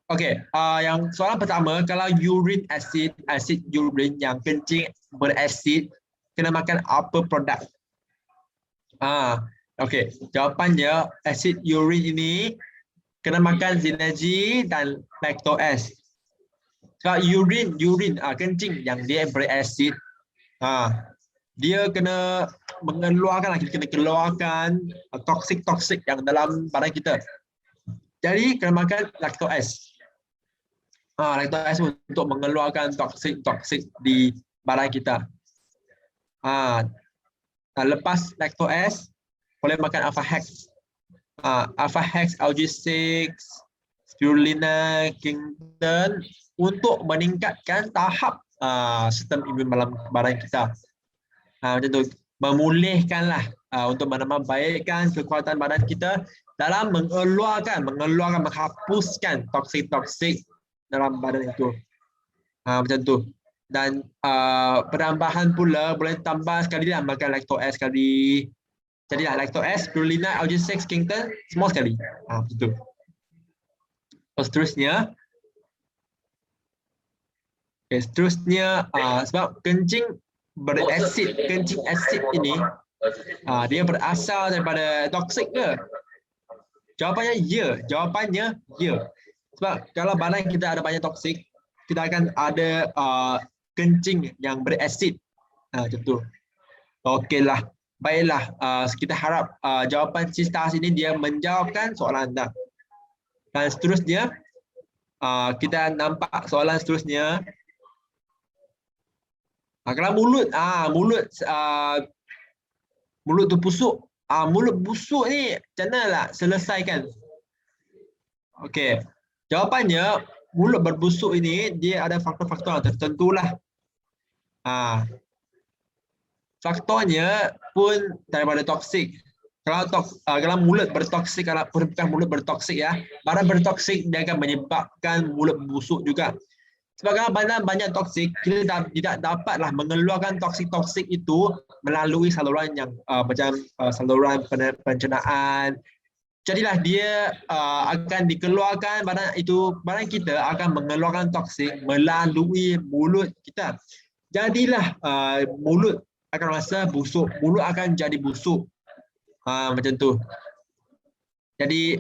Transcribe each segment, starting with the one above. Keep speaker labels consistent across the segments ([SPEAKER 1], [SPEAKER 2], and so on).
[SPEAKER 1] Okey, yang soalan pertama, kalau urine acid, asid urine yang kencing berasid, kena makan apa produk? Okey, jawapannya asid urine ini kena makan Zenergy dan lactose. Sebab urine kencing yang dia berasid, dia kena mengeluarkan, kita kena keluarkan toksik-toksik yang dalam badan kita. Jadi kena makan lactose. Lactose untuk mengeluarkan toksik-toksik di badan kita. Lepas lactose, boleh makan alpha hex. Alpha hex, algae-6, spirulina, Kington untuk meningkatkan tahap sistem imun dalam badan kita. Macam tu, memulihkanlah untuk menambahkan kekuatan badan kita dalam mengeluarkan, menghapuskan toksik-toksik dalam badan itu. Macam tu. Dan penambahan pula boleh tambah sekali lah makan lactose sekali. Jadilah lactose, spirulina, algae-6, Kington semua sekali. Macam tu. Seterusnya, sebab kencing berasid, kencing asid ini dia berasal daripada toksik ke? Jawapannya ya. Sebab kalau badan kita ada banyak toksik, kita akan ada kencing yang berasid. Macam tu. Okeylah. Baiklah, kita harap jawapan Sistas ini dia menjawabkan soalan anda. Dan seterusnya, kita nampak soalan seterusnya. Kalau mulut tu busuk, mulut busuk ni macam mana nak selesaikan? Okey, jawapannya mulut berbusuk ini dia ada faktor-faktor tertentu lah. Faktornya pun daripada toksik. Kalau mulut bertoksik, kalau bukan mulut bertoksik ya, badan bertoksik dia akan menyebabkan mulut busuk juga. Sebab kalau badan banyak toksik, kita tidak dapatlah mengeluarkan toksik-toksik itu melalui saluran yang macam saluran pencernaan. Jadilah dia akan dikeluarkan, badan kita akan mengeluarkan toksik melalui mulut kita. Jadilah mulut akan rasa busuk, mulut akan jadi busuk. Macam tu. Jadi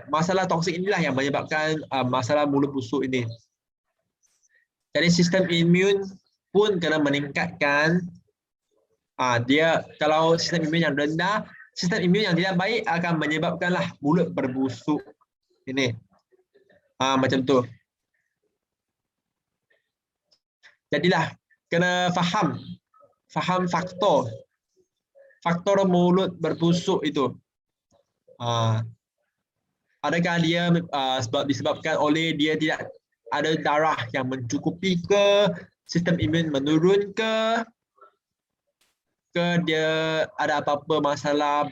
[SPEAKER 1] masalah toksik inilah yang menyebabkan masalah mulut busuk ini. Jadi sistem imun pun kena meningkatkan. Dia kalau sistem imun yang rendah, sistem imun yang tidak baik akan menyebabkanlah mulut berbusuk ini. Macam tu. Jadilah kena faham faktor mulut berbusuk itu. Adakah dia disebabkan oleh dia tidak ada darah yang mencukupi ke, sistem imun menurun ke dia ada apa-apa masalah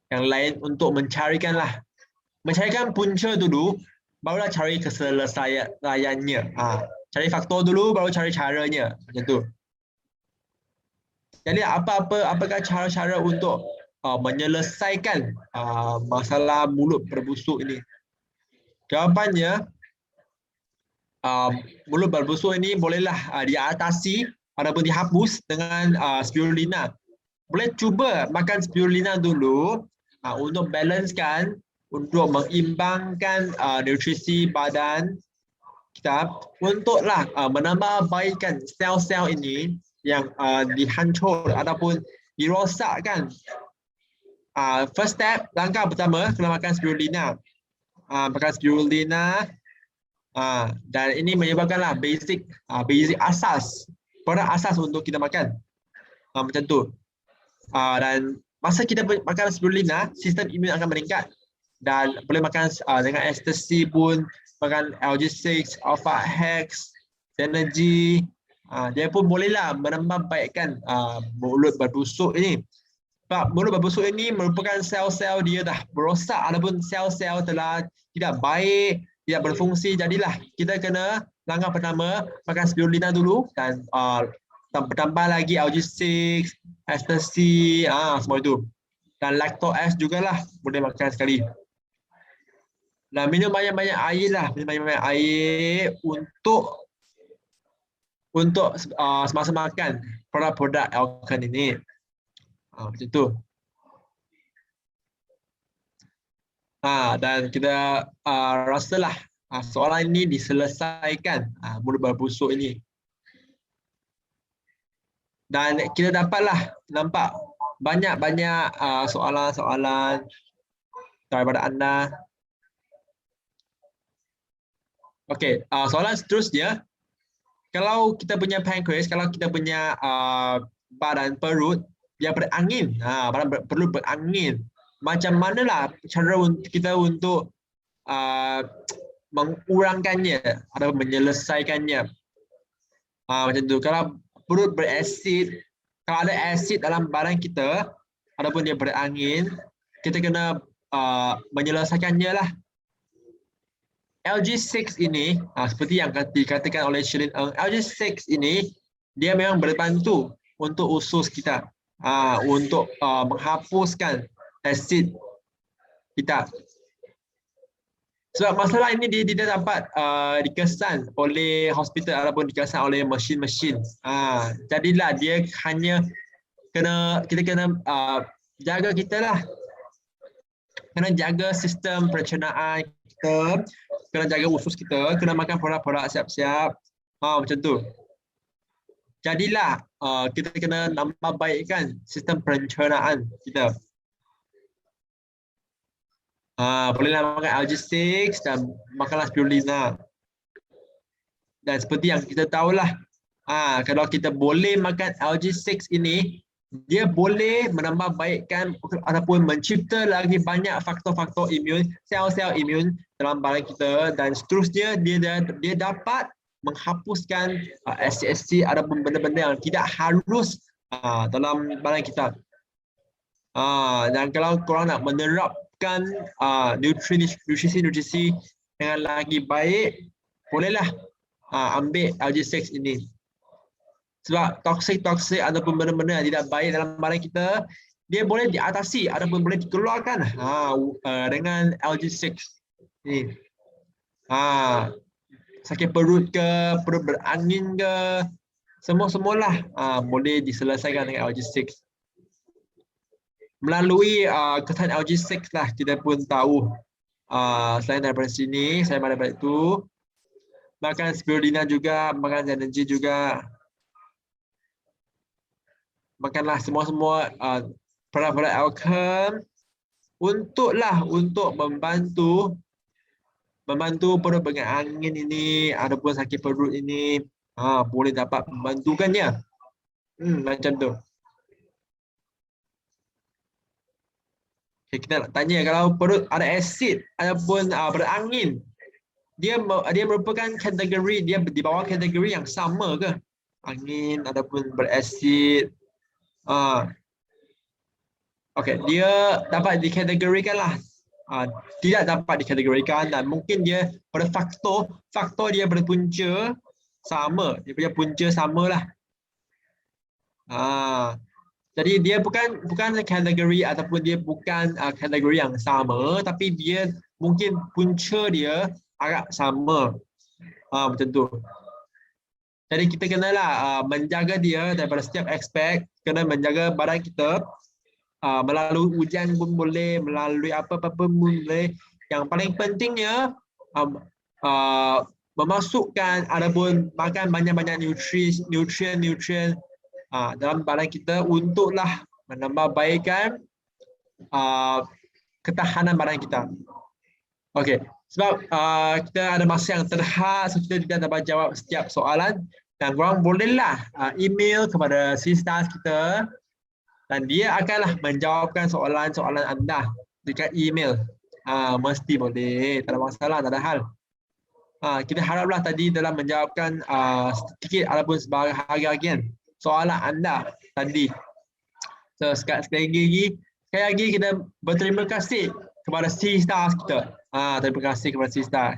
[SPEAKER 1] yang lain untuk mencarikan punca dulu, barulah cari keselesaiannya. Cari faktor dulu, baru cari caranya. Macam tu. Jadi apakah cara-cara untuk menyelesaikan masalah mulut berbusuk ini? Jawapannya, mulut berbusuk ini bolehlah diatasi ataupun dihapus dengan spirulina. Boleh cuba makan spirulina dulu untuk balancekan, untuk mengimbangkan nutrisi badan kita, untuklah menambah baikkan sel-sel ini yang dihancur ataupun dirosakkan. First step, langkah pertama kena makan spirulina. Makan spirulina dan ini menyebabkanlah basic asas, produk asas untuk kita makan. Macam tu. Dan masa kita makan spirulina, sistem imun akan meningkat dan boleh makan dengan ecstasy pun, makan algae-6, alpha hex, Zenergy. Dia pun bolehlah menambah baikkan mulut berbusuk ini. Sebab mulut berbusuk ini merupakan sel-sel dia dah berosak ataupun sel-sel telah tidak baik, tidak berfungsi. Jadilah kita kena langkah pertama makan spirulina dulu dan tambah lagi algae-6, ecstasy, semua itu. Dan lactose jugalah boleh makan sekali. Dan minum banyak-banyak air lah, minum banyak-banyak air untuk semasa makan produk-produk Alkan ini. Macam tu. Dan kita rasalah soalan ini diselesaikan, mulut berbusuk ini. Dan kita dapatlah nampak banyak-banyak soalan-soalan daripada anda. Okey, soalan seterusnya. Kalau kita punya pankreas, kalau kita punya badan perut, dia berangin, perlu berangin. Macam manalah cara kita untuk mengurangkannya atau menyelesaikannya? Macam tu. Kalau perut berasid, kalau ada asid dalam badan kita, ataupun dia berangin, kita kena menyelesaikannya lah. LG6 ini, seperti yang dikatakan oleh Shirin Eng, LG6 ini dia memang berbantu untuk usus kita, untuk menghapuskan asid kita. Sebab masalah ini dia tidak dapat dikesan oleh hospital ataupun dikesan oleh mesin-mesin. Jadilah dia hanya kita kena jaga kita lah. Kena jaga sistem pencernaan kita, kena jaga usus kita, kena makan produk-produk siap-siap. Macam tu. Jadilah kita kena nambah baikkan sistem pencernaan kita. Bolehlah makan LG6 dan makanlah spirulina. Dan seperti yang kita tahulah, kalau kita boleh makan LG6 ini, dia boleh menambah baikkan ataupun mencipta lagi banyak faktor-faktor imun, sel-sel imun dalam badan kita, dan seterusnya dia dapat menghapuskan asid-asid ataupun benda-benda yang tidak harus dalam badan kita. Dan kalau korang nak menerapkan nutrisi dengan lagi baik, bolehlah ambil LG6 ini. Sebab toksik ataupun benda-benda yang tidak baik dalam badan kita, dia boleh diatasi ataupun boleh dikeluarkan dengan LG6 ini. Sakit perut ke, perut berangin ke, semualah boleh diselesaikan dengan LG6. Melalui kesan LG6 lah kita pun tahu, selain daripada sini, selain daripada itu, makan spirulina juga, makan energi juga. Makanlah semua produk-produk Alkan untuk membantu perut berangin ini ataupun sakit perut ini, boleh dapat membantukannya. Macam tu. Okay, kita nak tanya, kalau perut ada asid ataupun berangin, dia merupakan kategori, dia di bawah kategori yang sama ke? Angin ataupun berasid. Okey, dia dapat dikategorikan lah. Tidak dapat dikategorikan, dan mungkin dia pada faktor dia berpunca sama, dia punya punca samalah. Jadi dia bukan kategori ataupun dia bukan kategori yang sama, tapi dia mungkin punca dia agak sama. Macam tu. Jadi kita kenalah menjaga dia daripada setiap aspek, kena menjaga badan kita melalui hujan pun boleh, melalui apa-apa pun boleh. Yang paling pentingnya memasukkan ataupun makan banyak-banyak nutrien dalam badan kita untuklah menambah baikkan ketahanan badan kita. Okey, sebab kita ada masa yang terhad, so kita tidak dapat jawab setiap soalan, dan korang bolehlah email kepada sisters kita dan dia akanlah menjawabkan soalan-soalan anda dekat email. Mesti boleh, tak ada masalah, tak ada hal. Kita haraplah tadi dalam menjawabkan sedikit ataupun sebahagian soalan anda tadi. So sekali lagi kita berterima kasih kepada sisters kita. Terima kasih kepada sisters.